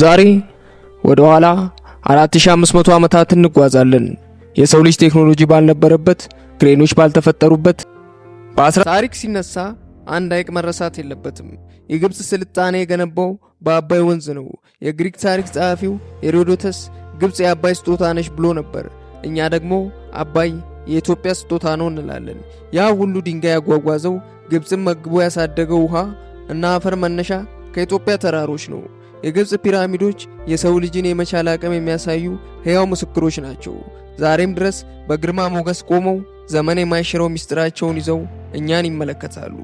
ዛሬ ወደ ኋላ 4500 ዓመታት እንጓዛለን። የሰው ልጅ ቴክኖሎጂ ባልነበረበት፣ ክሬኖች ባልተፈጠሩበት ታሪክ ሲነሳ አንድ ሐይቅ መረሳት የለበትም። የግብጽ ስልጣኔ የገነባው በአባይ ወንዝ ነው። የግሪክ ታሪክ ጸሐፊው ሄሮዶተስ ግብጽ የአባይ ስጦታ ነች ብሎ ነበር። እኛ ደግሞ አባይ የኢትዮጵያ ስጦታ ነው እንላለን። ያ ሁሉ ድንጋይ ያጓጓዘው ግብጽን መግቦ ያሳደገው ውሃ እና አፈር መነሻ ከኢትዮጵያ ተራሮች ነው። የግብጽ ፒራሚዶች የሰው ልጅን የመቻል አቅም የሚያሳዩ ሕያው ምስክሮች ናቸው። ዛሬም ድረስ በግርማ ሞገስ ቆመው ዘመን የማይሽረው ምስጢራቸውን ይዘው እኛን ይመለከታሉ።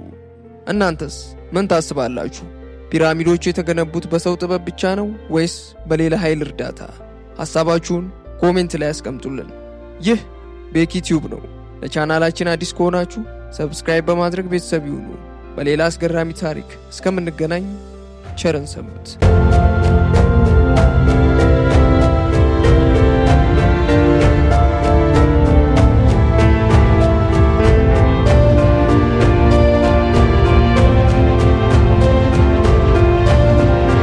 እናንተስ ምን ታስባላችሁ? ፒራሚዶቹ የተገነቡት በሰው ጥበብ ብቻ ነው ወይስ በሌላ ኃይል እርዳታ? ሐሳባችሁን ኮሜንት ላይ አስቀምጡልን። ይህ ቤኪ ቲዩብ ነው። ለቻናላችን አዲስ ከሆናችሁ ሰብስክራይብ በማድረግ ቤተሰብ ይሁኑ። በሌላ አስገራሚ ታሪክ እስከምንገናኝ ቸርን ሰንብት።